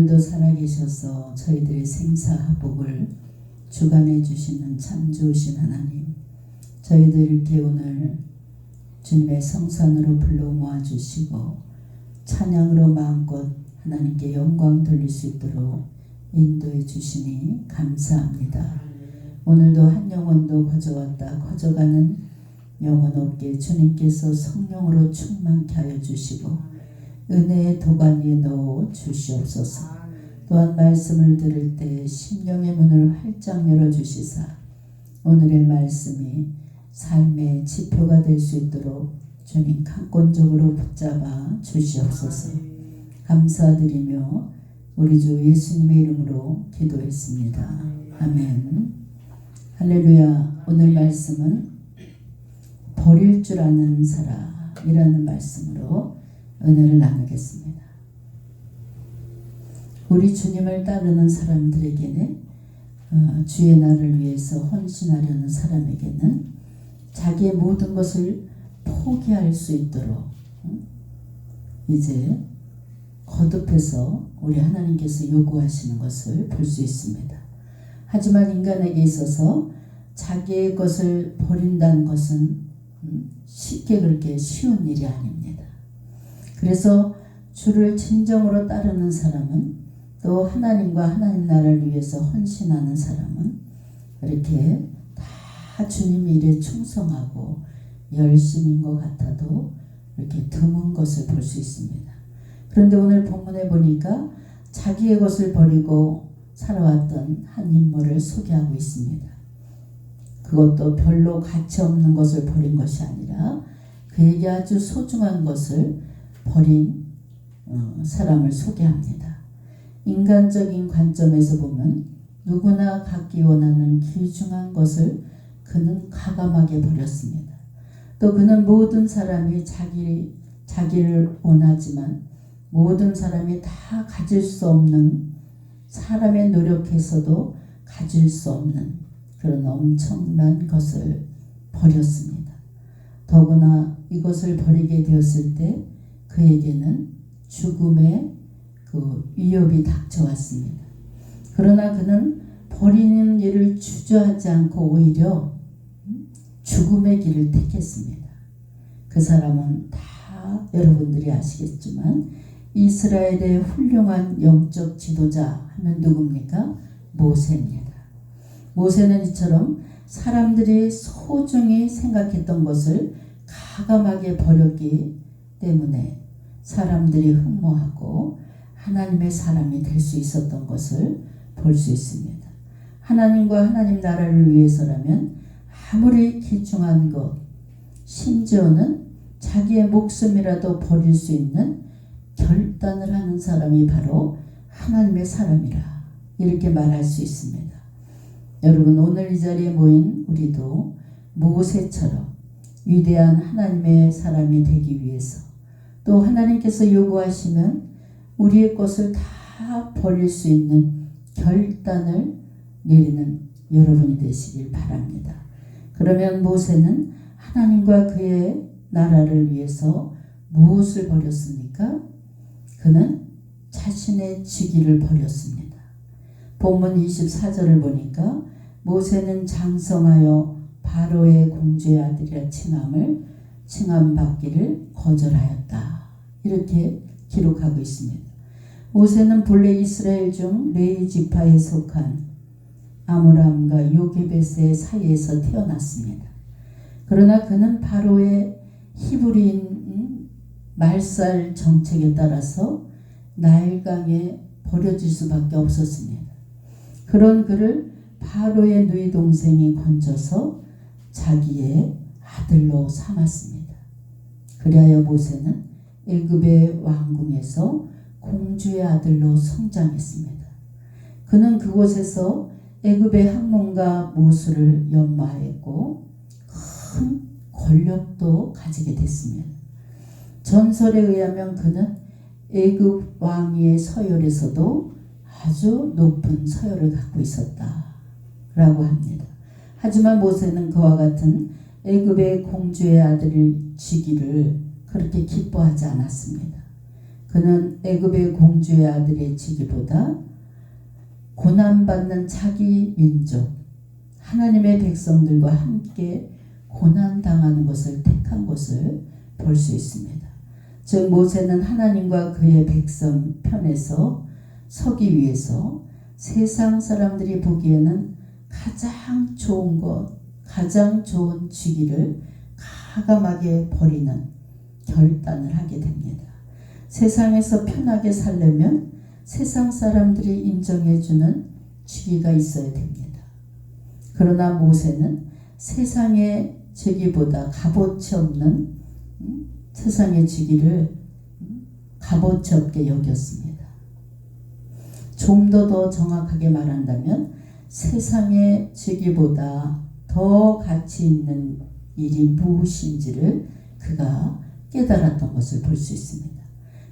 오늘도 살아계셔서 저희들의 생사화복을 주관해 주시는 참 좋으신 하나님, 저희들 이렇게 오늘 주님의 성산으로 불러 모아주시고 찬양으로 마음껏 하나님께 영광 돌릴 수 있도록 인도해 주시니 감사합니다. 오늘도 한 영혼도 거저왔다 거저가는 영혼 없게 주님께서 성령으로 충만케 하여 주시고 은혜의 도가니에 넣어 주시옵소서. 또한 말씀을 들을 때 심령의 문을 활짝 열어주시사 오늘의 말씀이 삶의 지표가 될 수 있도록 주님 강권적으로 붙잡아 주시옵소서. 감사드리며 우리 주 예수님의 이름으로 기도했습니다. 아멘. 할렐루야. 오늘 말씀은 버릴 줄 아는 사람이라는 말씀으로 은혜를 나누겠습니다. 우리 주님을 따르는 사람들에게는 주의 날을 위해서 헌신하려는 사람에게는 자기의 모든 것을 포기할 수 있도록 이제 거듭해서 우리 하나님께서 요구하시는 것을 볼 수 있습니다. 하지만 인간에게 있어서 자기의 것을 버린다는 것은 쉽게 그렇게 쉬운 일이 아닙니다. 그래서 주를 진정으로 따르는 사람은 또 하나님과 하나님 나라를 위해서 헌신하는 사람은 이렇게 다 주님 일에 충성하고 열심인 것 같아도 이렇게 드문 것을 볼 수 있습니다. 그런데 오늘 본문에 보니까 자기의 것을 버리고 살아왔던 한 인물을 소개하고 있습니다. 그것도 별로 가치 없는 것을 버린 것이 아니라 그에게 아주 소중한 것을 버린 사람을 소개합니다. 인간적인 관점에서 보면 누구나 갖기 원하는 귀중한 것을 그는 과감하게 버렸습니다. 또 그는 모든 사람이 자기를 원하지만 모든 사람이 다 가질 수 없는, 사람의 노력해서도 가질 수 없는 그런 엄청난 것을 버렸습니다. 더구나 이것을 버리게 되었을 때 그에게는 죽음의 그 위협이 닥쳐왔습니다. 그러나 그는 버리는 일을 주저하지 않고 오히려 죽음의 길을 택했습니다. 그 사람은 다 여러분들이 아시겠지만 이스라엘의 훌륭한 영적 지도자 하면 누굽니까? 모세입니다. 모세는 이처럼 사람들이 소중히 생각했던 것을 과감하게 버렸기 때문에 사람들이 흠모하고 하나님의 사람이 될 수 있었던 것을 볼 수 있습니다. 하나님과 하나님 나라를 위해서라면 아무리 귀중한 것, 심지어는 자기의 목숨이라도 버릴 수 있는 결단을 하는 사람이 바로 하나님의 사람이라 이렇게 말할 수 있습니다. 여러분, 오늘 이 자리에 모인 우리도 모세처럼 위대한 하나님의 사람이 되기 위해서 또 하나님께서 요구하시면 우리의 것을 다 버릴 수 있는 결단을 내리는 여러분이 되시길 바랍니다. 그러면 모세는 하나님과 그의 나라를 위해서 무엇을 버렸습니까? 그는 자신의 직위를 버렸습니다. 본문 24절을 보니까 모세는 장성하여 바로의 공주의 아들이라 칭함받기를 거절하였다. 이렇게 기록하고 있습니다. 모세는 본래 이스라엘 중 레위 지파에 속한 아므람과 요게벳의 사이에서 태어났습니다. 그러나 그는 바로의 히브리인 말살 정책에 따라서 나일강에 버려질 수밖에 없었습니다. 그런 그를 바로의 누이 동생이 건져서 자기의 아들로 삼았습니다. 그리하여 모세는 애굽의 왕궁에서 공주의 아들로 성장했습니다. 그는 그곳에서 애굽의 학문과 모술을 연마했고 큰 권력도 가지게 됐습니다. 전설에 의하면 그는 애굽 왕위의 서열에서도 아주 높은 서열을 갖고 있었다라고 합니다. 하지만 모세는 그와 같은 애굽의 공주의 아들을 지기를 그렇게 기뻐하지 않았습니다. 그는 애굽의 공주의 아들의 지기보다 고난받는 자기 민족 하나님의 백성들과 함께 고난당하는 것을 택한 것을 볼 수 있습니다. 즉 모세는 하나님과 그의 백성 편에서 서기 위해서 세상 사람들이 보기에는 가장 좋은 것, 가장 좋은 직위를 과감하게 버리는 결단을 하게 됩니다. 세상에서 편하게 살려면 세상 사람들이 인정해주는 직위가 있어야 됩니다. 그러나 모세는 세상의 직위보다 값어치 없는 세상의 직위를 값어치 없게 여겼습니다. 좀 더 정확하게 말한다면 세상의 직위보다 더 가치 있는 일이 무엇인지를 그가 깨달았던 것을 볼 수 있습니다.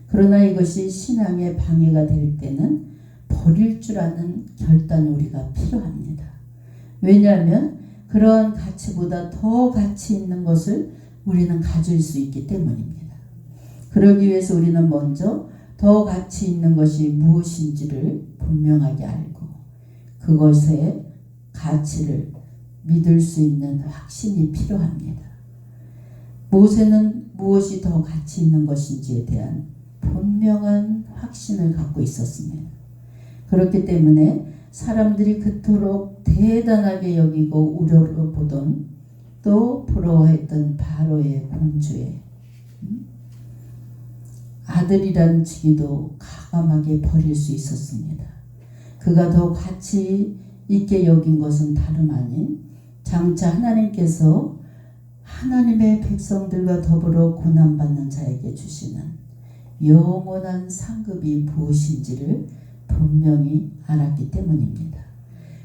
그러나 이것이 신앙의 방해가 될 때는 버릴 줄 아는 결단이 우리가 필요합니다. 왜냐하면 그러한 가치보다 더 가치 있는 것을 우리는 가질 수 있기 때문입니다. 그러기 위해서 우리는 먼저 더 가치 있는 것이 무엇인지를 분명하게 알고 그것의 가치를 믿을 수 있는 확신이 필요합니다. 모세는 무엇이 더 가치 있는 것인지에 대한 분명한 확신을 갖고 있었습니다. 그렇기 때문에 사람들이 그토록 대단하게 여기고 우러러 보던 또 부러워했던 바로의 공주의 아들이라는 직위도 과감하게 버릴 수 있었습니다. 그가 더 가치 있게 여긴 것은 다름 아닌 장차 하나님께서 하나님의 백성들과 더불어 고난받는 자에게 주시는 영원한 상급이 무엇인지를 분명히 알았기 때문입니다.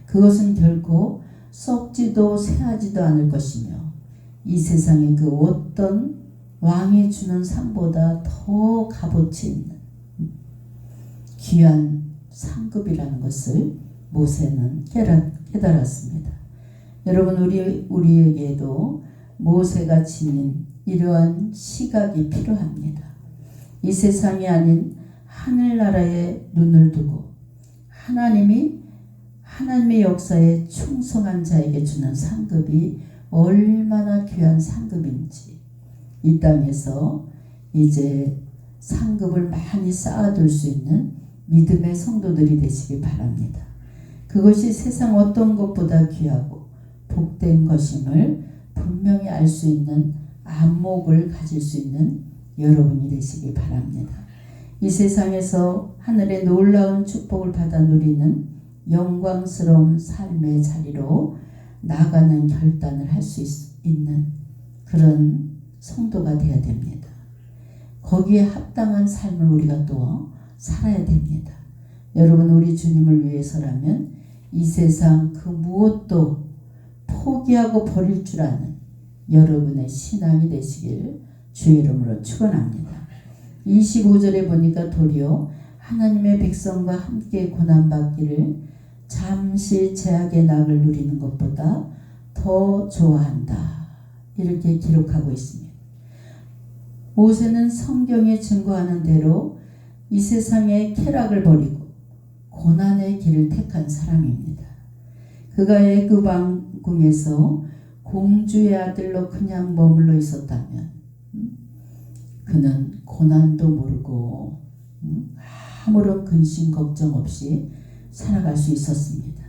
그것은 결코 썩지도 새하지도 않을 것이며 이 세상의 그 어떤 왕이 주는 상보다 더 값어치 있는 귀한 상급이라는 것을 모세는 깨달았습니다. 여러분 우리에게도 모세가 지닌 이러한 시각이 필요합니다. 이 세상이 아닌 하늘나라에 눈을 두고 하나님의 역사에 충성한 자에게 주는 상급이 얼마나 귀한 상급인지 이 땅에서 이제 상급을 많이 쌓아둘 수 있는 믿음의 성도들이 되시기 바랍니다. 그것이 세상 어떤 것보다 귀하고 복된 것임을 분명히 알 수 있는 안목을 가질 수 있는 여러분이 되시기 바랍니다. 이 세상에서 하늘의 놀라운 축복을 받아 누리는 영광스러운 삶의 자리로 나가는 결단을 할 수 있는 그런 성도가 되어야 됩니다. 거기에 합당한 삶을 우리가 또 살아야 됩니다. 여러분 우리 주님을 위해서라면 이 세상 그 무엇도 포기하고 버릴 줄 아는 여러분의 신앙이 되시길 주의 이름으로 축원합니다. 25절에 보니까 도리어 하나님의 백성과 함께 고난받기를 잠시 제약의 낙을 누리는 것보다 더 좋아한다. 이렇게 기록하고 있습니다. 모세는 성경에 증거하는 대로 이 세상의 쾌락을 버리고 고난의 길을 택한 사람입니다. 그가 애굽 왕궁에서 공주의 아들로 그냥 머물러 있었다면 그는 고난도 모르고 아무런 근심 걱정 없이 살아갈 수 있었습니다.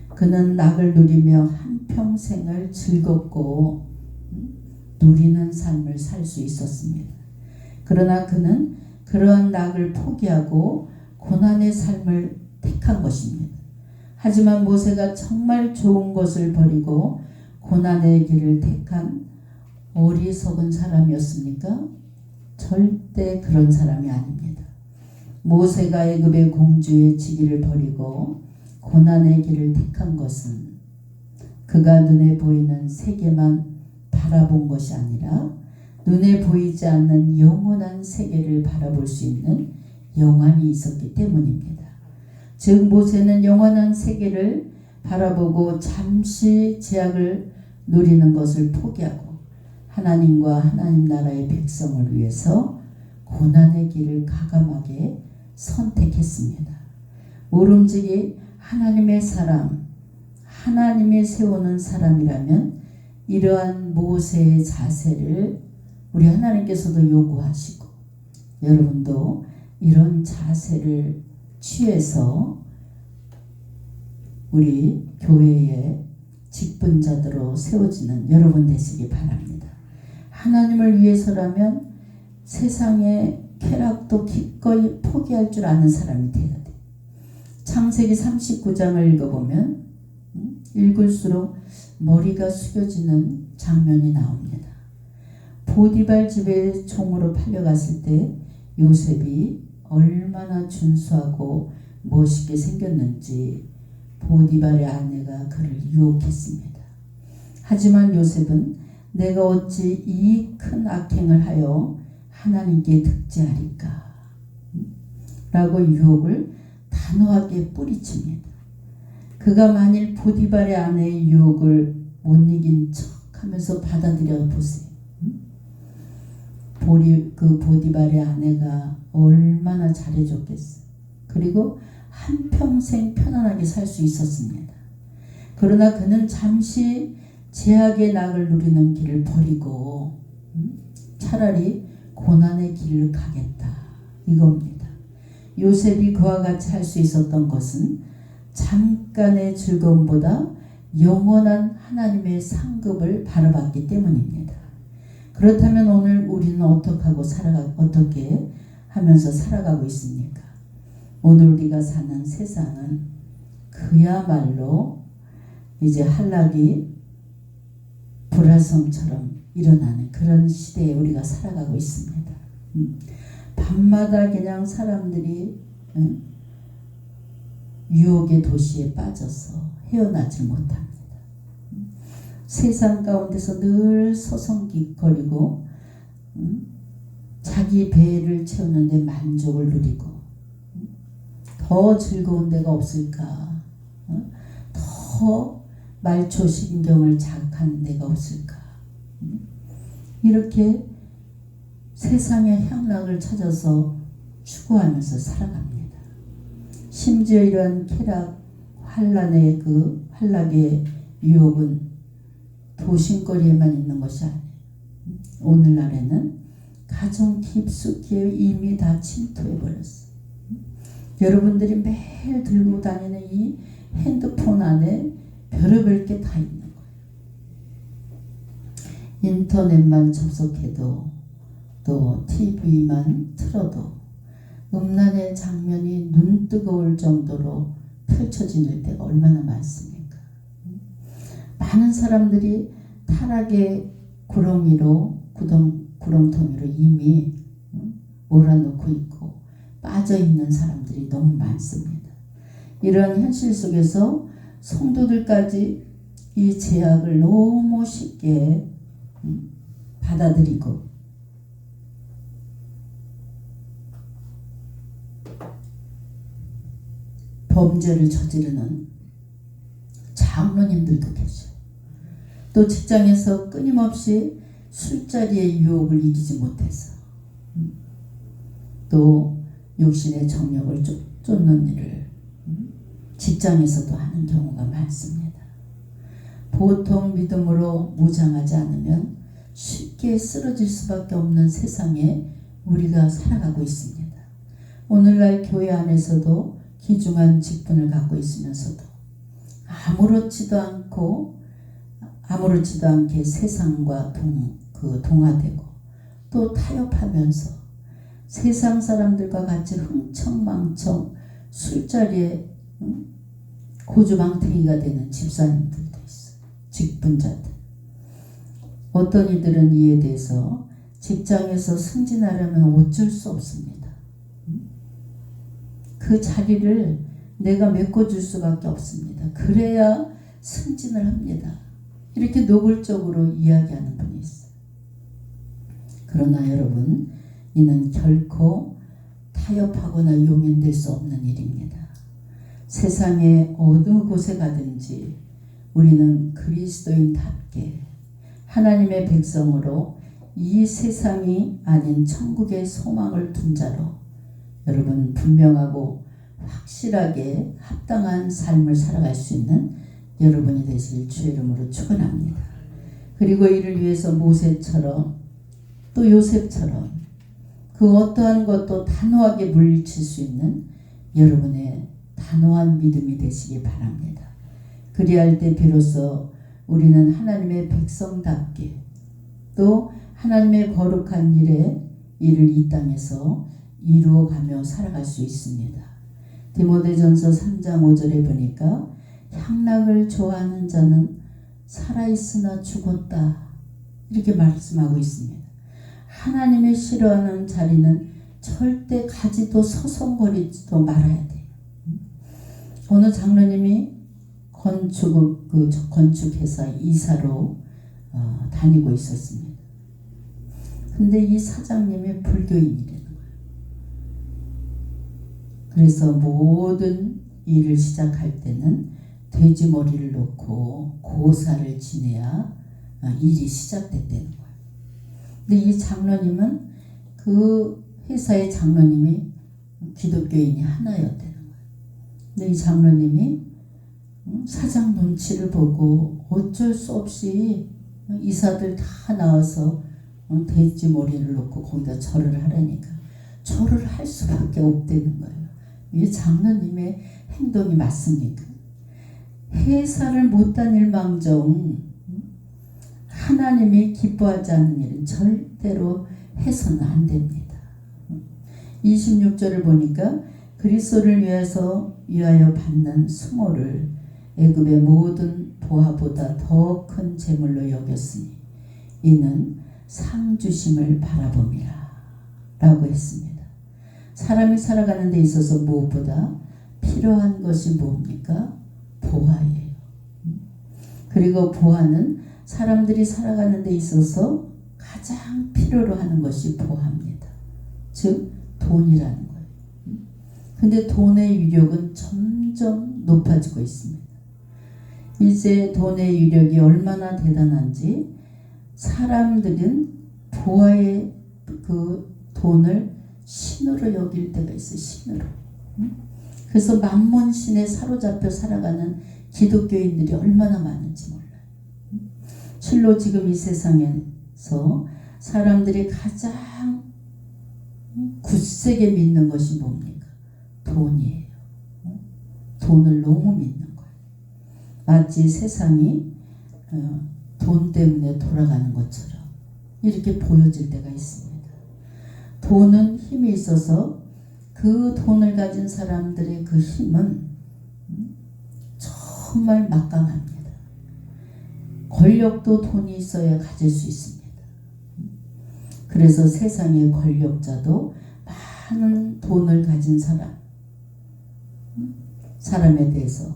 그는 낙을 누리며 한평생을 즐겁고 누리는 삶을 살 수 있었습니다. 그러나 그는 그러한 낙을 포기하고 고난의 삶을 택한 것입니다. 하지만 모세가 정말 좋은 것을 버리고 고난의 길을 택한 어리석은 사람이었습니까? 절대 그런 사람이 아닙니다. 모세가 애굽의 공주의 직위를 버리고 고난의 길을 택한 것은 그가 눈에 보이는 세계만 바라본 것이 아니라 눈에 보이지 않는 영원한 세계를 바라볼 수 있는 영안이 있었기 때문입니다. 즉 모세는 영원한 세계를 바라보고 잠시 제약을 누리는 것을 포기하고 하나님과 하나님 나라의 백성을 위해서 고난의 길을 과감하게 선택했습니다. 모름지기 하나님의 사람, 하나님이 세우는 사람이라면 이러한 모세의 자세를 우리 하나님께서도 요구하시고 여러분도 이런 자세를 취해서 우리 교회의 직분자들로 세워지는 여러분 되시기 바랍니다. 하나님을 위해서라면 세상의 쾌락도 기꺼이 포기할 줄 아는 사람이 되어야 돼. 창세기 39장을 읽어보면 읽을수록 머리가 숙여지는 장면이 나옵니다. 보디발 집에 종으로 팔려갔을 때 요셉이 얼마나 준수하고 멋있게 생겼는지 보디발의 아내가 그를 유혹했습니다. 하지만 요셉은 내가 어찌 이 큰 악행을 하여 하나님께 득제하리까 라고 유혹을 단호하게 뿌리칩니다. 그가 만일 보디발의 아내의 유혹을 못 이긴 척 하면서 받아들여 보세요. 그 보디발의 아내가 얼마나 잘해줬겠어요. 그리고 한평생 편안하게 살 수 있었습니다. 그러나 그는 잠시 제약의 낙을 누리는 길을 버리고 차라리 고난의 길을 가겠다 이겁니다. 요셉이 그와 같이 할 수 있었던 것은 잠깐의 즐거움보다 영원한 하나님의 상급을 바라봤기 때문입니다. 그렇다면 오늘 우리는 어떻게 하면서 살아가고 있습니까? 오늘 우리가 사는 세상은 그야말로 이제 한락이 불화성처럼 일어나는 그런 시대에 우리가 살아가고 있습니다. 밤마다 그냥 사람들이 유혹의 도시에 빠져서 헤어나지 못합니다. 세상 가운데서 늘 서성거리고 자기 배를 채우는데 만족을 누리고 더 즐거운 데가 없을까? 더 말초신경을 자극하는 데가 없을까? 이렇게 세상의 향락을 찾아서 추구하면서 살아갑니다. 심지어 이러한 쾌락, 환락의 유혹은 도심거리에만 있는 것이 아니에요. 오늘날에는 가정 깊숙이 이미 다 침투해버렸어요. 여러분들이 매일 들고 다니는 이 핸드폰 안에 별의별 게 다 있는 거예요. 인터넷만 접속해도 또 TV만 틀어도 음란의 장면이 눈 뜨거울 정도로 펼쳐질 때가 얼마나 많습니까? 많은 사람들이 타락의 구렁텅이로 이미 몰아넣고 있고 빠져있는 사람들이 너무 많습니다. 이러한 현실 속에서 성도들까지 이 제약을 너무 쉽게 받아들이고 범죄를 저지르는 장로님들도 계셔요. 또 직장에서 끊임없이 술자리의 유혹을 이기지 못해서 또 육신의 정욕을 쫓는 일을 직장에서도 하는 경우가 많습니다. 보통 믿음으로 무장하지 않으면 쉽게 쓰러질 수밖에 없는 세상에 우리가 살아가고 있습니다. 오늘날 교회 안에서도 귀중한 직분을 갖고 있으면서도 아무렇지도 않게 세상과 동화되고 또 타협하면서 세상 사람들과 같이 흥청망청 술자리에 고주망태기가 되는 집사님들도 있어요. 직분자들. 어떤 이들은 이에 대해서 직장에서 승진하려면 어쩔 수 없습니다. 그 자리를 내가 메꿔줄 수밖에 없습니다. 그래야 승진을 합니다. 이렇게 노골적으로 이야기하는 분이 있어요. 그러나 여러분, 이는 결코 타협하거나 용인될 수 없는 일입니다. 세상의 어느 곳에 가든지 우리는 그리스도인답게 하나님의 백성으로 이 세상이 아닌 천국의 소망을 둔 자로 여러분 분명하고 확실하게 합당한 삶을 살아갈 수 있는 여러분이 되시길 주의 이름으로 축원합니다. 그리고 이를 위해서 모세처럼 또 요셉처럼 그 어떠한 것도 단호하게 물리칠 수 있는 여러분의 단호한 믿음이 되시기 바랍니다. 그리할 때 비로소 우리는 하나님의 백성답게 또 하나님의 거룩한 일을 이 땅에서 이루어가며 살아갈 수 있습니다. 디모데전서 3장 5절에 보니까 향락을 좋아하는 자는 살아있으나 죽었다 이렇게 말씀하고 있습니다. 하나님의 싫어하는 자리는 절대 가지도 서성거리지도 말아야 돼요. 어느 장로님이 건축회사 이사로 다니고 있었습니다. 근데 이 사장님이 불교인이라는 거예요. 그래서 모든 일을 시작할 때는 돼지 머리를 놓고 고사를 지내야 일이 시작됐다는 거예요. 근데 이 장로님은 그 회사의 장로님이 기독교인이 하나였다는 거예요. 근데 이 장로님이 사장 눈치를 보고 어쩔 수 없이 이사들 다 나와서 돼지 머리를 놓고 거기다 절을 하라니까 절을 할 수밖에 없다는 거예요. 이 장로님의 행동이 맞습니까? 회사를 못 다닐 망정 하나님이 기뻐하지 않는 일은 절대로 해서는 안 됩니다. 26절을 보니까 그리스도를 위하여 받는 수모를 애굽의 모든 보화보다 더 큰 재물로 여겼으니 이는 상 주심을 바라봄이라 라고 했습니다. 사람이 살아가는 데 있어서 무엇보다 필요한 것이 뭡니까? 보화예요. 그리고 보화는 사람들이 살아가는 데 있어서 가장 필요로 하는 것이 보화입니다. 즉 돈이라는 거예요. 근데 돈의 위력은 점점 높아지고 있습니다. 이제 돈의 위력이 얼마나 대단한지 사람들은 보화의 그 돈을 신으로 여길 때가 있어요. 신으로. 그래서 만몬신에 사로잡혀 살아가는 기독교인들이 얼마나 많은지 몰라요. 실로 지금 이 세상에서 사람들이 가장 굳세게 믿는 것이 뭡니까? 돈이에요. 돈을 너무 믿는 거예요. 마치 세상이 돈 때문에 돌아가는 것처럼 이렇게 보여질 때가 있습니다. 돈은 힘이 있어서 그 돈을 가진 사람들의 그 힘은 정말 막강합니다. 권력도 돈이 있어야 가질 수 있습니다. 그래서 세상의 권력자도 많은 돈을 가진 사람에 대해서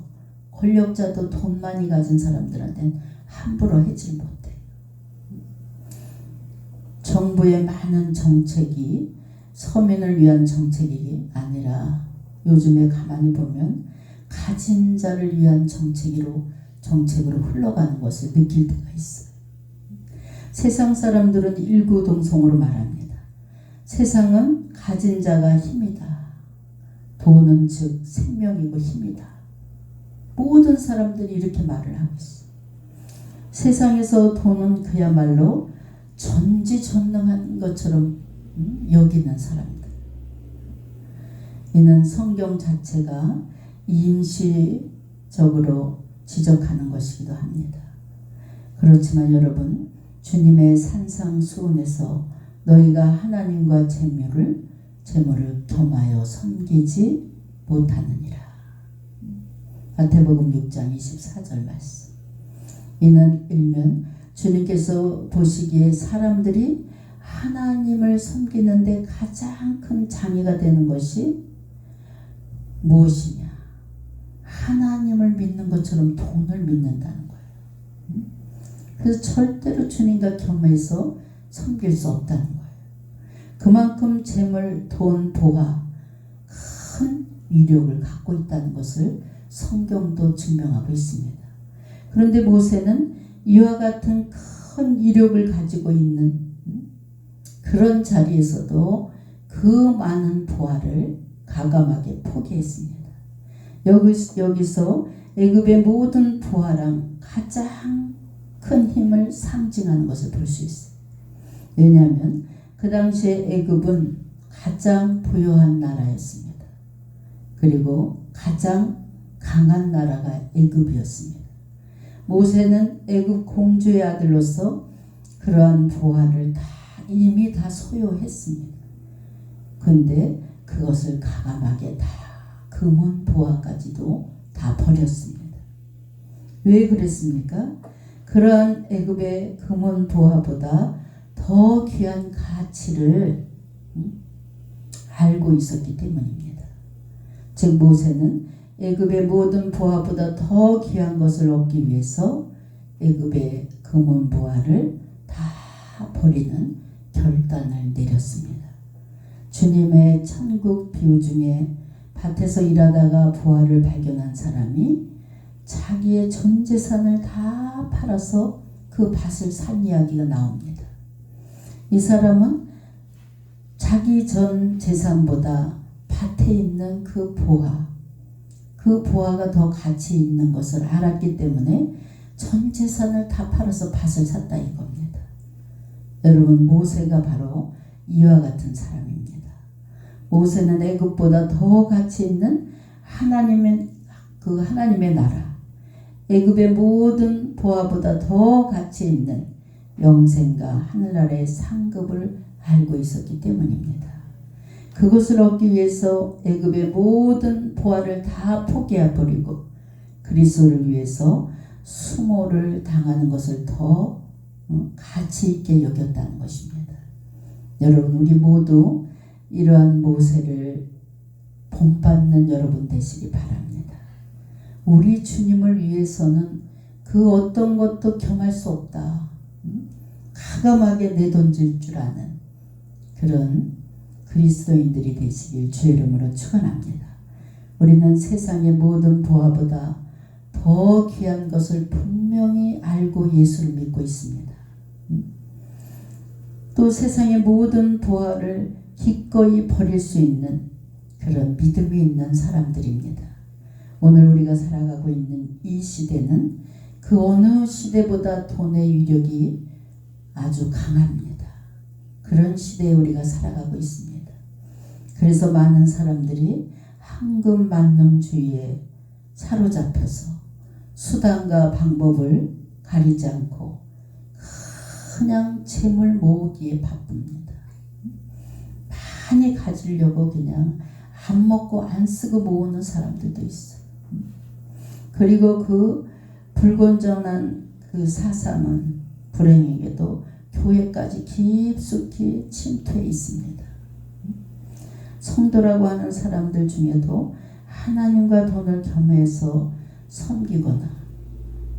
권력자도 돈 많이 가진 사람들한테는 함부로 해질 못해요. 정부의 많은 정책이 서민을 위한 정책이 아니라 요즘에 가만히 보면 가진 자를 위한 정책으로 흘러가는 것을 느낄 때가 있어요. 세상 사람들은 일구동성으로 말합니다. 세상은 가진 자가 힘이다. 돈은 즉 생명이고 힘이다. 모든 사람들이 이렇게 말을 하고 있어요. 세상에서 돈은 그야말로 전지전능한 것처럼 여기는 사람들. 이는 성경 자체가 임시적으로 지적하는 것이기도 합니다. 그렇지만 여러분, 주님의 산상수훈에서 너희가 하나님과 재물을 겸하여 섬기지 못하느니라. 마태복음 6장 24절 말씀. 이는 일면 주님께서 보시기에 사람들이 하나님을 섬기는데 가장 큰 장애가 되는 것이 무엇이냐? 하나님을 믿는 것처럼 돈을 믿는다는 거예요. 그래서 절대로 주님과 겸해서 섬길 수 없다는 거예요. 그만큼 재물, 돈, 보화 큰 위력을 갖고 있다는 것을 성경도 증명하고 있습니다. 그런데 모세는 이와 같은 큰 위력을 가지고 있는 그런 자리에서도 그 많은 부하를 과감하게 포기했습니다. 여기서 애굽의 모든 부하랑 가장 큰 힘을 상징하는 것을 볼 수 있어요. 왜냐하면 그 당시에 애굽은 가장 부유한 나라였습니다. 그리고 가장 강한 나라가 애굽이었습니다. 모세는 애굽 공주의 아들로서 그러한 부하를 이미 다 소유했습니다. 근데 그것을 과감하게 다 금은 부하까지도 다 버렸습니다. 왜 그랬습니까? 그러한 애굽의 금은 부하보다 더 귀한 가치를 알고 있었기 때문입니다. 즉 모세는 애굽의 모든 부하보다 더 귀한 것을 얻기 위해서 애굽의 금은 부하를 다 버리는 결단을 내렸습니다. 주님의 천국 비유 중에 밭에서 일하다가 부하를 발견한 사람이 자기의 전 재산을 다 팔아서 그 밭을 산 이야기가 나옵니다. 이 사람은 자기 전 재산보다 밭에 있는 그 부하가 더 가치 있는 것을 알았기 때문에 전 재산을 다 팔아서 밭을 샀다 이겁니다. 여러분, 모세가 바로 이와 같은 사람입니다. 모세는 애굽보다 더 가치 있는 하나님의 나라, 애굽의 모든 부하보다 더 가치 있는 영생과 하늘 아래의 상급을 알고 있었기 때문입니다. 그것을 얻기 위해서 애굽의 모든 부하를 다 포기해버리고 그리스도를 위해서 수모를 당하는 것을 더 가치 있게 여겼다는 것입니다. 여러분, 우리 모두 이러한 모세를 본받는 여러분 되시기 바랍니다. 우리 주님을 위해서는 그 어떤 것도 겸할 수 없다. 과감하게 내던질 줄 아는 그런 그리스도인들이 되시길 주의 이름으로 축원합니다. 우리는 세상의 모든 부하보다 더 귀한 것을 분명히 알고 예수를 믿고 있습니다. 또 세상의 모든 부하를 기꺼이 버릴 수 있는 그런 믿음이 있는 사람들입니다. 오늘 우리가 살아가고 있는 이 시대는 그 어느 시대보다 돈의 위력이 아주 강합니다. 그런 시대에 우리가 살아가고 있습니다. 그래서 많은 사람들이 황금만능주의에 사로잡혀서 수단과 방법을 가리지 않고 그냥 재물 모으기에 바쁩니다. 많이 가지려고 그냥 안 먹고 안 쓰고 모으는 사람들도 있어요. 그리고 그 불건전한 그 사상은 불행에게도 교회까지 깊숙이 침투해 있습니다. 성도라고 하는 사람들 중에도 하나님과 돈을 겸해서 섬기거나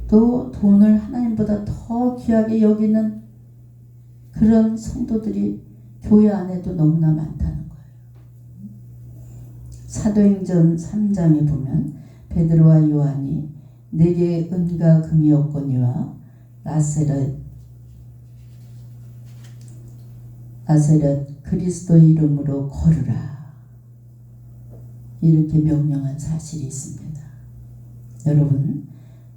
또 돈을 하나님보다 더 귀하게 여기는 그런 성도들이 교회 안에도 너무나 많다는 거예요. 사도행전 3장에 보면 베드로와 요한이 내게 은과 금이 없거니와 나세렛 그리스도의 이름으로 걸으라 이렇게 명령한 사실이 있습니다. 여러분,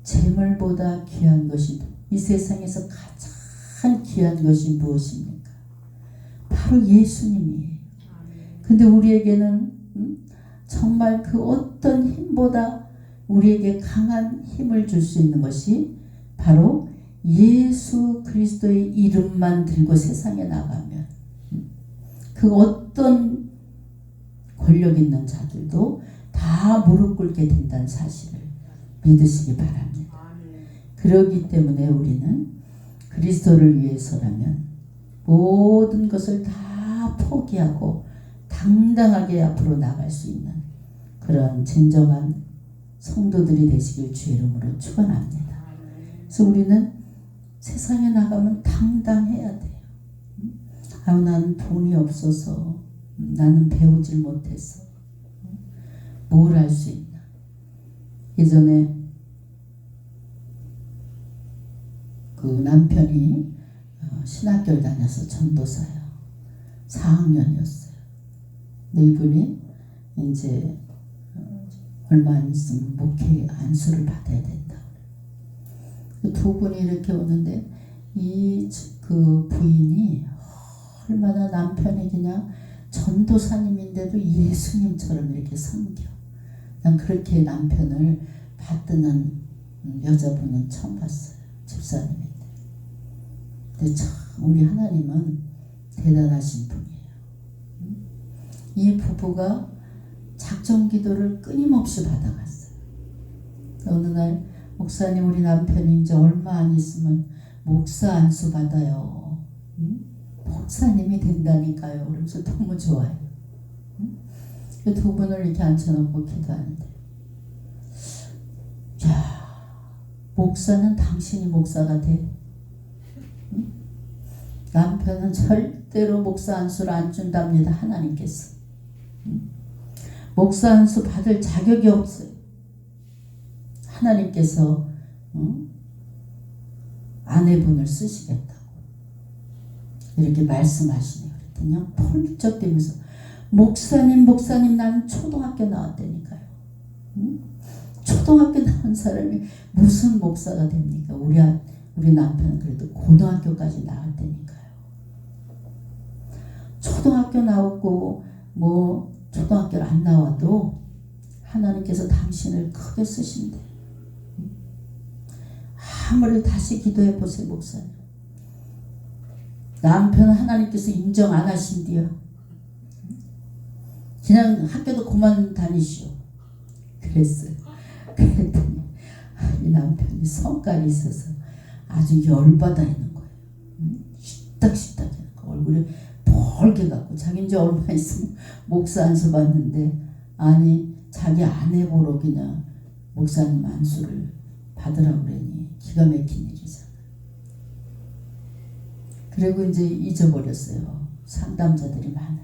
재물보다 귀한 것이 이 세상에서 가장 귀한 것이 무엇입니까? 바로 예수님이에요. 근데 우리에게는 정말 그 어떤 힘보다 우리에게 강한 힘을 줄 수 있는 것이 바로 예수 그리스도의 이름만 들고 세상에 나가면 그 어떤 권력 있는 자들도 다 무릎 꿇게 된다는 사실을 믿으시기 바랍니다. 그렇기 때문에 우리는 그리스도를 위해서라면 모든 것을 다 포기하고 당당하게 앞으로 나갈 수 있는 그런 진정한 성도들이 되시길 주의 이름으로 축원합니다. 그래서 우리는 세상에 나가면 당당해야 돼요. 나는 돈이 없어서, 나는 배우질 못해서 뭘 할 수 있나. 예전에 그 남편이 신학교를 다녀서 전도사예요. 4학년이었어요. 근데 이분이 이제 얼마 안 있으면 목회 안수를 받아야 된다. 두 분이 이렇게 오는데 그 부인이 얼마나 남편이 그냥 전도사님인데도 예수님처럼 이렇게 섬겨. 난 그렇게 남편을 받드는 여자분은 처음 봤어요. 집사님인데. 근데 참 우리 하나님은 대단하신 분이에요. 이 부부가 작정 기도를 끊임없이 받아갔어요. 어느 날 목사님 우리 남편이 이제 얼마 안 있으면 목사 안수 받아요. 목사님이 된다니까요. 그러면서 너무 좋아요. 두 분을 이렇게 앉혀놓고 기도하는데, 야, 목사는 당신이 목사가 돼. 남편은 절대로 목사 안수를 안 준답니다. 하나님께서. 목사 안수 받을 자격이 없어요. 하나님께서 아내분을 쓰시겠다고 이렇게 말씀하시네요. 그랬더니 펄쩍대면서 목사님 나는 초등학교 나왔다니까요. 초등학교 나온 사람이 무슨 목사가 됩니까? 우리 남편은 그래도 고등학교까지 나왔다니까요. 초등학교 나왔고 초등학교를 안 나와도 하나님께서 당신을 크게 쓰신대. 아무리 다시 기도해 보세요, 목사님. 남편 하나님께서 인정 안 하신디요. 그냥 학교도 그만 다니시오. 그랬어요. 그랬더니 이 남편이 성깔이 있어서 아주 열받아 있는 거예요. 시딱시딱 하는 거. 얼굴이 벌게 갖고 자기 이제 얼마 있으면 목사 안수 받는데, 아니 자기 아내 보러 그냥 목사님 안수를 받으라고 그러니 기가 막힌 일이잖아. 그리고 이제 잊어버렸어요. 상담자들이 많으니.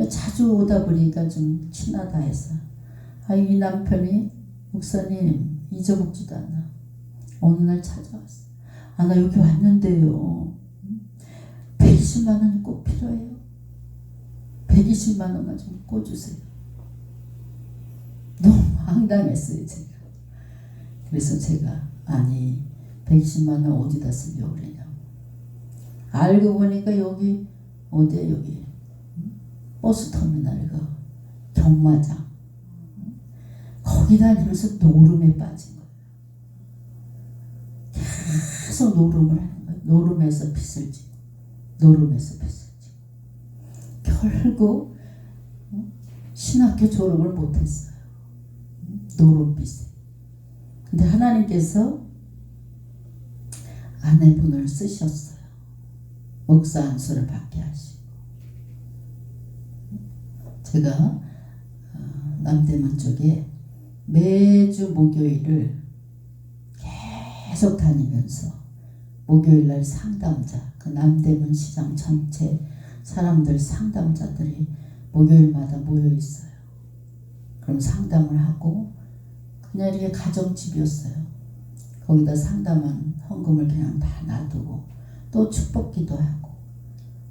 자주 오다 보니까 좀 친하다 해서, 이 남편이 목사님 잊어먹지도 않아. 어느 날 찾아왔어. 나 여기 왔는데요. 120만 원이 꼭 필요해요. 120만 원만 좀 꿔주세요. 너무 황당했어요, 제가. 그래서 제가 120만 원 어디다 쓰려고 그러냐고. 알고 보니까 여기 어디야, 여기 버스터미널 경마장 거기 다니면서 노름에 빠진 거예요. 계속 노름을 하는 거예요. 노름에서 빚을 지고 결국 신학교 졸업을 못했어요. 노름빚에. 근데 하나님께서 아내분을 쓰셨어요. 목사 안수를 받게 하시고. 제가 남대문 쪽에 매주 목요일을 계속 다니면서 목요일날 상담자, 그 남대문 시장 전체 사람들 상담자들이 목요일마다 모여 있어요. 그럼 상담을 하고, 그냥 이렇게 가정집이었어요. 거기다 상담한 헌금을 그냥 다 놔두고 또 축복기도 하고,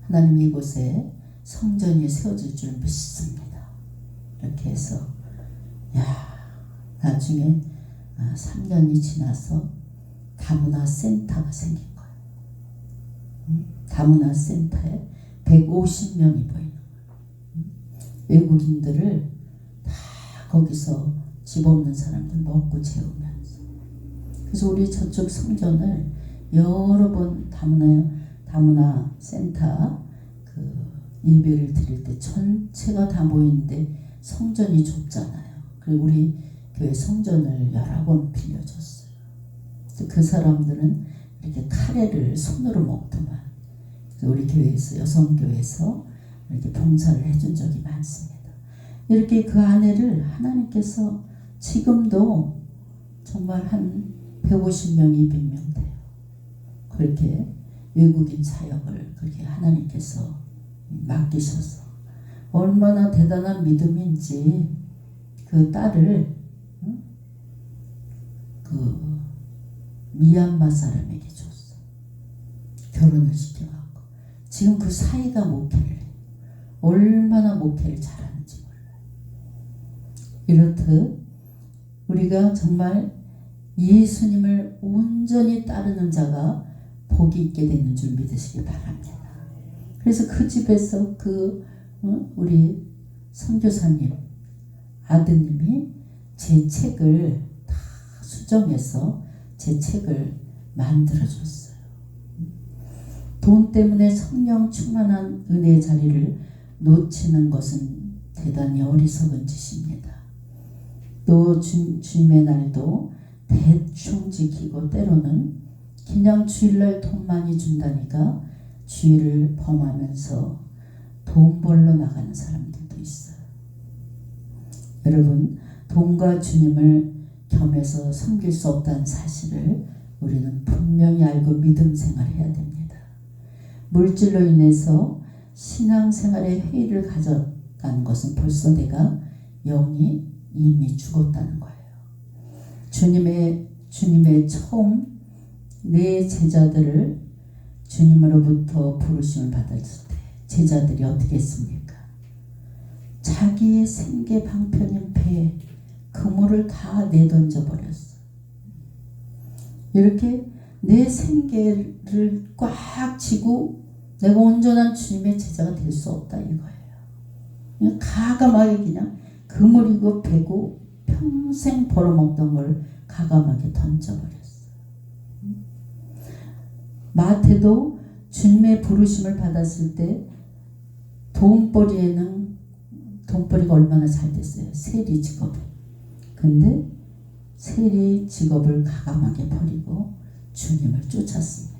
하나님 이곳에 성전이 세워질 줄 믿습니다. 이렇게 해서 나중에 3년이 지나서 다문화 센터가 생긴 거예요. 다문화 센터에 150명이 보이는 거예요. 외국인들을 다 거기서 집 없는 사람들 먹고 재우면서. 그래서 우리 저쪽 성전을 여러 번 다문화 센터 예배를 드릴 때 전체가 다 모이는데 성전이 좁잖아요. 그리고 우리 교회 성전을 여러 번 빌려줬어요. 그 사람들은 이렇게 카레를 손으로 먹더만. 우리 교회에서, 여성교회에서 이렇게 봉사를 해준 적이 많습니다. 이렇게 그 아내를 하나님께서 지금도 정말 한 150명, 200명 돼요. 그렇게 외국인 사역을 그렇게 하나님께서 맡기셔서 얼마나 대단한 믿음인지 그 딸을 그 미얀마 사람에게 줬어. 결혼을 시켜갖고 지금 그 사이가 목회를 해요. 얼마나 목회를 잘하는지 몰라요. 이렇듯 우리가 정말 예수님을 온전히 따르는 자가 복이 있게 되는 줄 믿으시기 바랍니다. 그래서 그 집에서 우리 선교사님 아드님이 제 책을 다 수정해서 제 책을 만들어줬어요. 돈 때문에 성령 충만한 은혜의 자리를 놓치는 것은 대단히 어리석은 짓입니다. 또 주님의 날도 대충 지키고 때로는 그냥 주일날 돈 많이 준다니까 주일을 범하면서 돈 벌러 나가는 사람들도 있어요. 여러분, 돈과 주님을 겸해서 섬길 수 없다는 사실을 우리는 분명히 알고 믿음 생활해야 됩니다. 물질로 인해서 신앙생활에 회의를 가져간 것은 벌써 내가 영이 이미 죽었다는 거예요. 주님의 처음 내 제자들을 주님으로부터 부르심을 받았을 때 제자들이 어떻게 했습니까? 자기의 생계 방편인 배에 그물을 다 내던져 버렸어. 이렇게 내 생계를 꽉 쥐고 내가 온전한 주님의 제자가 될 수 없다 이거예요. 그냥 가감하게 그냥 그물이고 배고 평생 벌어먹던 걸 가감하게 던져버렸어. 마태도 주님의 부르심을 받았을 때 돈벌이가 얼마나 잘 됐어요. 세리 직업이. 근데 세리 직업을 가감하게 버리고 주님을 쫓았습니다.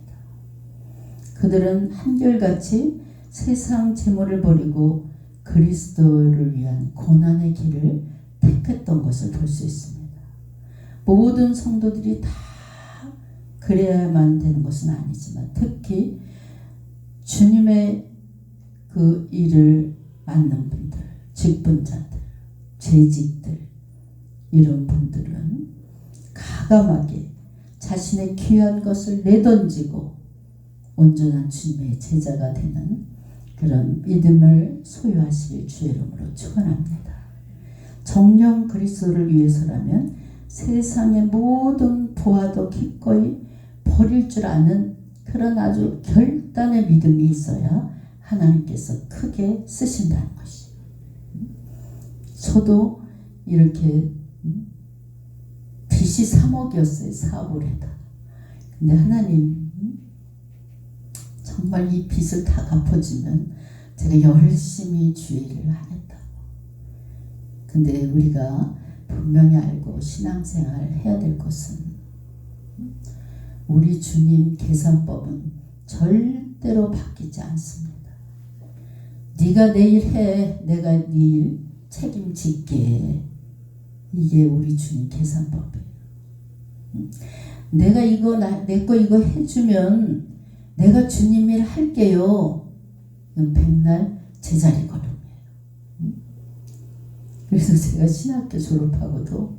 그들은 한결같이 세상 재물을 버리고 그리스도를 위한 고난의 길을 택했던 것을 볼 수 있습니다. 모든 성도들이 다 그래야만 되는 것은 아니지만 특히 주님의 그 일을 맡는 분들, 직분자들, 재직들 이런 분들은 가감하게 자신의 귀한 것을 내던지고 온전한 주님의 제자가 되는 그런 믿음을 소유하시길 주의 이름으로 축원합니다. 정령 그리스도를 위해서라면 세상의 모든 부와도 기꺼이 버릴 줄 아는 그런 아주 결단의 믿음이 있어야 하나님께서 크게 쓰신다는 것이에요. 저도 이렇게 빚이 3억이었어요. 사업을 해다. 근데 하나님 정말 이 빚을 다 갚아주면 제가 열심히 주의를 하겠다고. 근데 우리가 분명히 알고 신앙생활을 해야 될 것은 우리 주님 계산법은 절대로 바뀌지 않습니다. 네가 내일 해, 내가 네 책임질게. 이게 우리 주님 계산법이에요. 내가 내 거 이거 해주면 내가 주님 일 할게요. 이건 백날 제자리 걸음이에요. 그래서 제가 신학교 졸업하고도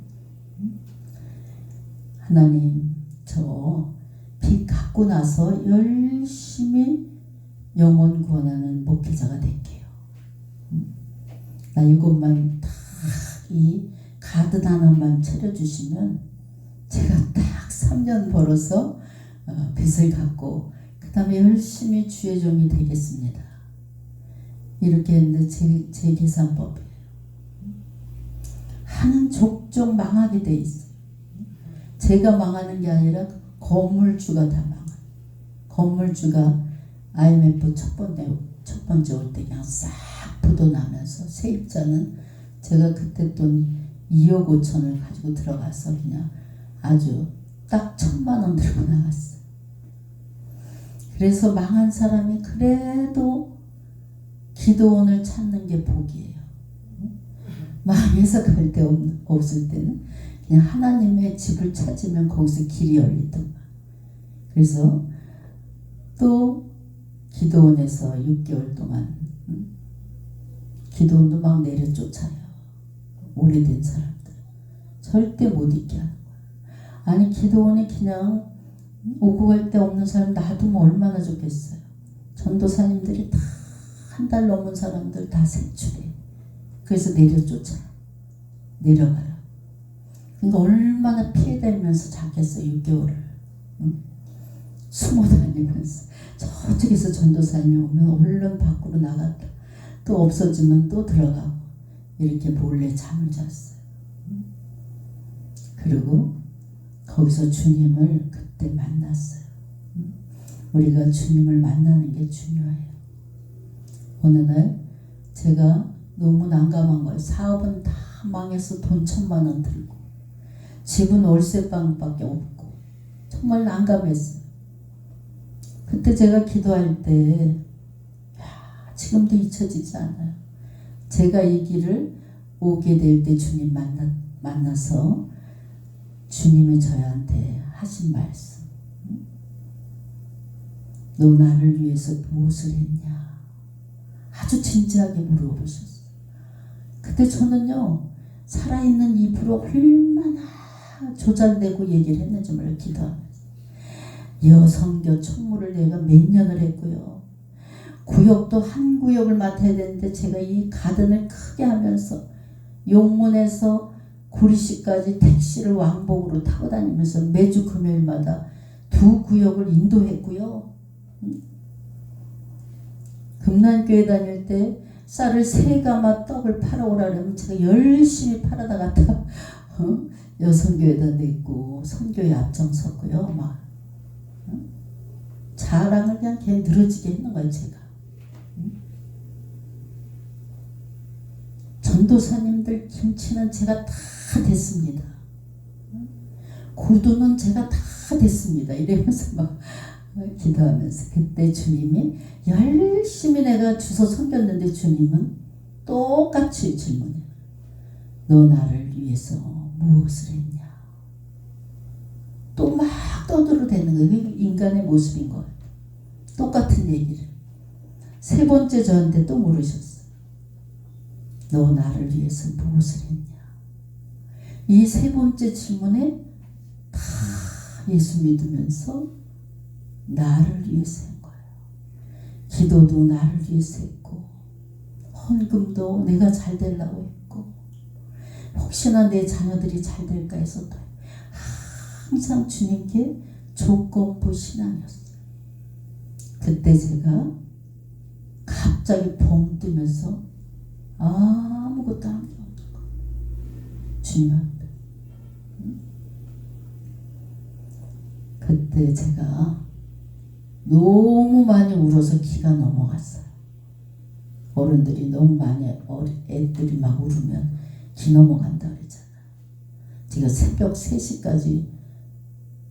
하나님 저 빚 갚고 나서 열심히 영혼 구원하는 목회자가 될게요. 나 이것만 딱 이 가든 하나만 차려주시면 제가 딱 3년 벌어서 빚을 갚고 그 다음에 열심히 주의 종이 되겠습니다. 이렇게 했는데 제 계산법이에요. 하는 족족 망하게 돼 있어요. 제가 망하는 게 아니라 건물주가 다 망해요. 건물주가 IMF 첫 번째 올 때 그냥 싹 부도나면서 세입자는 제가 그때 돈 2억 5천을 가지고 들어가서 그냥 아주 딱 1,000만 원 들고 나갔어요. 그래서 망한 사람이 그래도 기도원을 찾는 게 복이에요. 망해서 갈 데 없을 때는 그냥 하나님의 집을 찾으면 거기서 길이 열리더만. 그래서 또 기도원에서 6개월 동안 기도원도 막 내려쫓아요. 오래된 사람들 절대 못 있게 하는 거야. 아니 기도원이 그냥 오고 갈 데 없는 사람 놔두면 얼마나 좋겠어요. 전도사님들이 다 한 달 넘은 사람들 다 색출해. 그래서 내려쫓아. 내려가라. 그러니까 얼마나 피해다니면서 자겠어. 6개월을. 응? 숨어 다니면서. 저쪽에서 전도사님이 오면 얼른 밖으로 나갔다. 또 없어지면 또 들어가고. 이렇게 몰래 잠을 잤어요. 그리고 거기서 주님을 그때 만났어요. 우리가 주님을 만나는 게 중요해요. 어느 날 제가 너무 난감한 거예요. 사업은 다 망해서 돈 1,000만 원 들고 집은 월세방밖에 없고 정말 난감했어요. 그때 제가 기도할 때 지금도 잊혀지지 않아요. 제가 이 길을 오게 될 때 주님 만나서 주님이 저한테 하신 말씀. 너 나를 위해서 무엇을 했냐? 아주 진지하게 물어보셨어요. 그때 저는요, 살아있는 입으로 얼마나 조잘되고 얘기를 했는지 몰라요. 기도하면서. 여성교 총무를 내가 몇 년을 했고요. 구역도 한 구역을 맡아야 되는데 제가 이 가든을 크게 하면서 용문에서 구리시까지 택시를 왕복으로 타고 다니면서 매주 금요일마다 2구역을 인도했고요. 금난교회 다닐 때 쌀을 3가마 떡을 팔아오라 그러면 제가 열심히 팔아다 갔다 여성교회에다 냈고 선교에 앞장섰고요. 막 자랑을 그냥 걔 늘어지게 했는 거예요. 제가. 전도사님들 김치는 제가 다 됐습니다. 구두는 제가 다 됐습니다. 이러면서 막 기도하면서 그때 주님이 열심히 내가 주소 섬겼는데 주님은 똑같이 질문해요. 너 나를 위해서 무엇을 했냐? 또 막 떠들어대는 거예요. 그게 인간의 모습인 것 같아요. 똑같은 얘기를. 3번째 저한테 또 물으셨어요. 너 나를 위해서 무엇을 했냐? 이 3번째 질문에 다 예수 믿으면서 나를 위해서 한 거예요. 기도도 나를 위해서 했고 헌금도 내가 잘 되려고 했고 혹시나 내 자녀들이 잘 될까 해서 항상 주님께 조건부 신앙이었어요. 그때 제가 갑자기 뻥 뜨면서 아무것도 한 게 없는 거예요. 주님 앞에. 그때 제가 너무 많이 울어서 기가 넘어갔어요. 어른들이 너무 많이 애들이 막 울으면 기 넘어간다 그랬잖아요. 제가 새벽 3시까지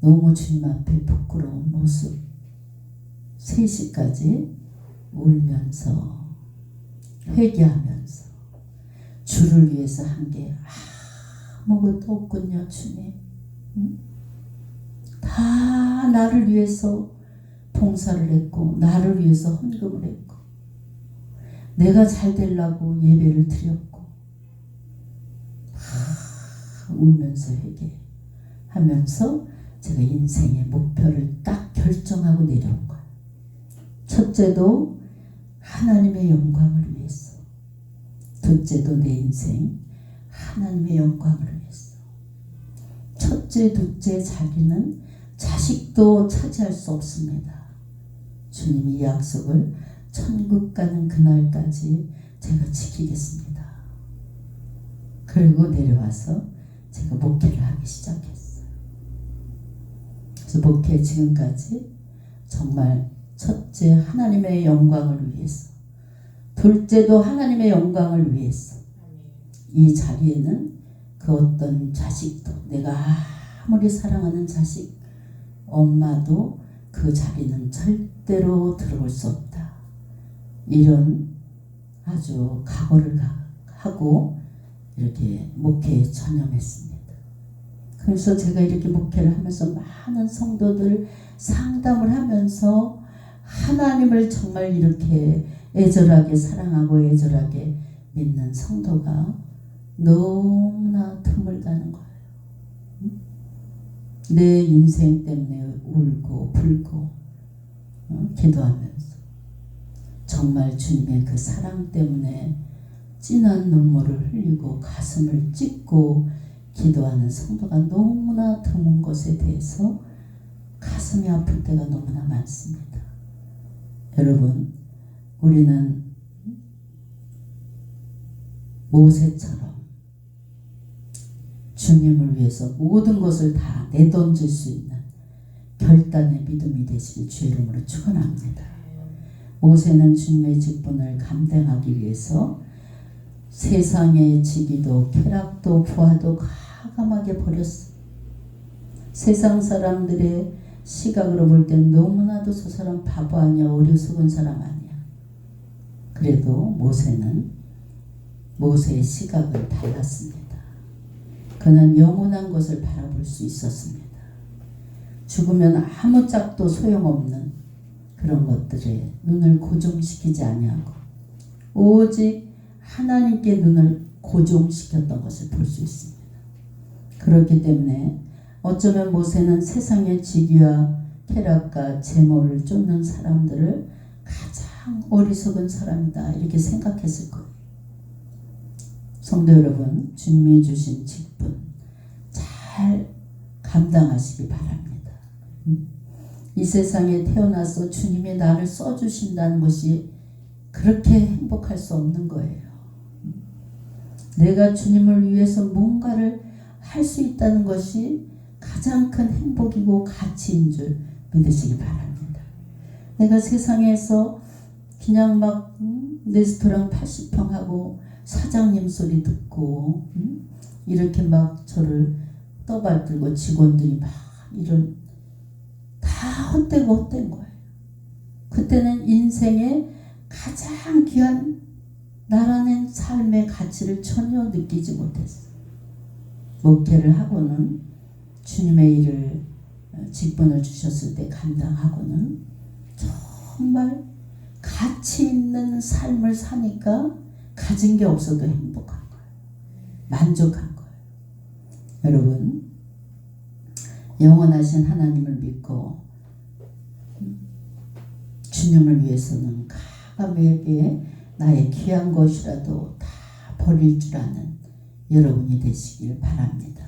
너무 주님 앞에 부끄러운 모습 3시까지 울면서 회개하면서 주를 위해서 한 게 아무것도 없군요. 주님. 다 나를 위해서 봉사를 했고 나를 위해서 헌금을 했고 내가 잘 되려고 예배를 드렸고 울면서 회개하면서 제가 인생의 목표를 딱 결정하고 내려온 거예요. 첫째도 하나님의 영광을 위해서, 둘째도 내 인생 하나님의 영광을 위해서. 첫째, 둘째 자리는 자식도 차지할 수 없습니다. 주님이 이 약속을 천국 가는 그날까지 제가 지키겠습니다. 그리고 내려와서 제가 목회를 하기 시작했어요. 그래서 목회 지금까지 정말 첫째 하나님의 영광을 위해서, 둘째도 하나님의 영광을 위해서 이 자리에는 그 어떤 자식도 내가 아무리 사랑하는 자식 엄마도 그 자리는 절대로 들어올 수 없다. 이런 아주 각오를 하고 이렇게 목회에 전념했습니다. 그래서 제가 이렇게 목회를 하면서 많은 성도들 상담을 하면서 하나님을 정말 이렇게 애절하게 사랑하고 애절하게 믿는 성도가 너무나 드물다는 거예요. 내 인생 때문에 울고 불고 기도하면서 정말 주님의 그 사랑 때문에 진한 눈물을 흘리고 가슴을 찢고 기도하는 성도가 너무나 드문 것에 대해서 가슴이 아플 때가 너무나 많습니다. 여러분, 우리는 모세처럼 주님을 위해서 모든 것을 다 내던질 수 있는 결단의 믿음이 되시길 주의 이름으로 축원합니다. 모세는 주님의 직분을 감당하기 위해서 세상의 지기도 쾌락도 부하도 과감하게 버렸어. 세상 사람들의 시각으로 볼 땐 너무나도 저 사람 바보 아니야, 어리석은 사람 아니야. 그래도 모세는 모세의 시각은 달랐습니다. 그는 영원한 것을 바라볼 수 있었습니다. 죽으면 아무 짝도 소용없는 그런 것들에 눈을 고정시키지 아니하고 오직 하나님께 눈을 고정시켰던 것을 볼 수 있습니다. 그렇기 때문에 어쩌면 모세는 세상의 지기와 쾌락과 재물을 쫓는 사람들을 가장 어리석은 사람이다 이렇게 생각했을 거예요. 성도 여러분, 주님이 주신 직분 잘 감당하시기 바랍니다. 이 세상에 태어나서 주님이 나를 써주신다는 것이 그렇게 행복할 수 없는 거예요. 내가 주님을 위해서 뭔가를 할 수 있다는 것이 가장 큰 행복이고 가치인 줄 믿으시기 바랍니다. 내가 세상에서 그냥 막 레스토랑 80평 하고 사장님 소리 듣고 이렇게 막 저를 떠받들고 직원들이 막 이런 다 헛되고 헛된 거예요. 그때는 인생의 가장 귀한 나라는 삶의 가치를 전혀 느끼지 못했어요. 목회를 하고는 주님의 일을 직분을 주셨을 때 감당하고는 정말 가치 있는 삶을 사니까 가진 게 없어도 행복한 거예요. 만족한 거예요. 여러분, 영원하신 하나님을 믿고 주님을 위해서는 가감하게 나의 귀한 것이라도 다 버릴 줄 아는 여러분이 되시길 바랍니다.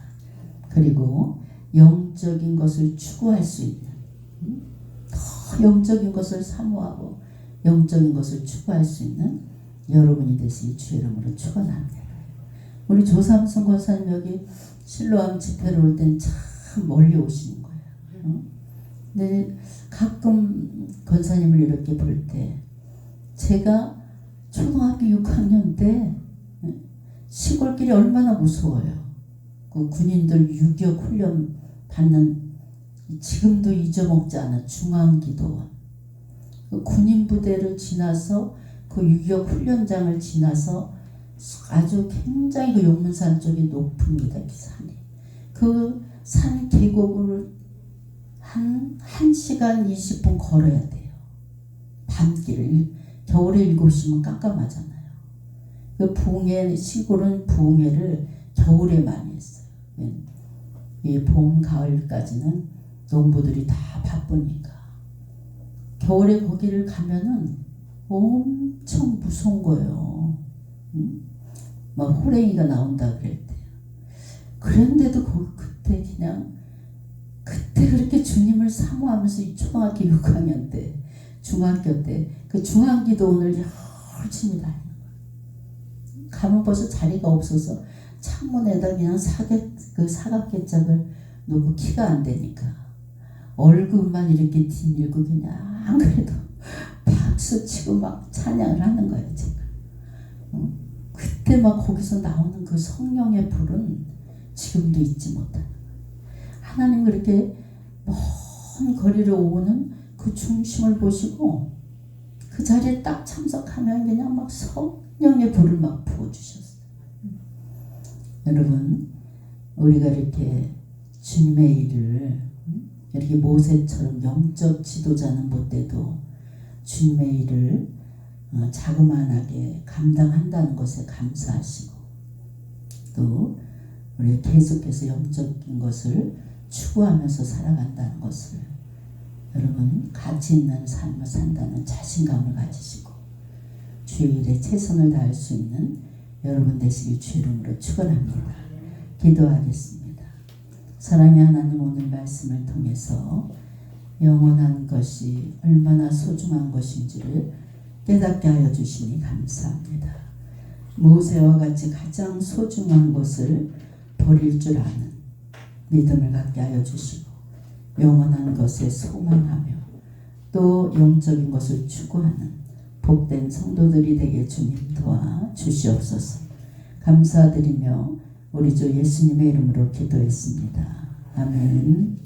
그리고 영적인 것을 추구할 수 있는 더 영적인 것을 사모하고 영적인 것을 추구할 수 있는 여러분이 되시길 주의 이름으로 축원합니다. 우리 조삼순 권사님 여기 실로암 집회를 올 땐 참 멀리 오시는 거예요. 근데 가끔 권사님을 이렇게 볼 때 제가 초등학교 6학년 때 시골길이 얼마나 무서워요. 그 군인들 유격 훈련 받는 지금도 잊어먹지 않아 중앙기도원. 그 군인 부대를 지나서 그 유격 훈련장을 지나서 아주 굉장히 그 용문산 쪽이 높습니다. 그 산이. 그 산 계곡을 한 1시간 20분 걸어야 돼요. 밤길을. 겨울에 7시면 깜깜하잖아요. 그 부흥회, 시골은 부흥회를 겨울에 많이 했어요. 이 봄, 가을까지는 농부들이 다 바쁘니까. 겨울에 거기를 가면은 엄청 무서운 거예요. 막 호랭이가 나온다 그랬대요. 그런데도 그때 그냥 그때 그렇게 주님을 사모하면서 이 초등학교 6학년 때, 중학교 때 그 중앙기도원을 열심히 다니는 거예요. 가면 벌써 자리가 없어서 창문에다 그냥 사각개짝을 놓고 키가 안 되니까 얼굴만 이렇게 뒤밀고 그냥 그래도 박수치고 막 찬양을 하는 거예요. 제가 그때 막 거기서 나오는 그 성령의 불은 지금도 잊지 못하는 거예요. 하나님 그렇게 먼 거리로 오는 그 중심을 보시고 그 자리에 딱 참석하면 그냥 막 성령의 불을 막 부어주셨어요. 여러분, 우리가 이렇게 주님의 일을 이렇게 모세처럼 영적 지도자는 못돼도 주님의 일을 자그만하게 감당한다는 것에 감사하시고 또 우리 계속해서 영적인 것을 추구하면서 살아간다는 것을 여러분 가치 있는 삶을 산다는 자신감을 가지시고 주일에 최선을 다할 수 있는 여러분 되시길 주 이름으로 축원합니다. 기도하겠습니다. 사랑의 하나님, 오늘 말씀을 통해서 영원한 것이 얼마나 소중한 것인지를 깨닫게 하여 주시니 감사합니다. 모세와 같이 가장 소중한 것을 버릴 줄 아는 믿음을 갖게 하여 주시고 영원한 것에 소망하며 또 영적인 것을 추구하는 복된 성도들이 되게 주님 도와 주시옵소서. 감사드리며 우리 주 예수님의 이름으로 기도했습니다. 아멘.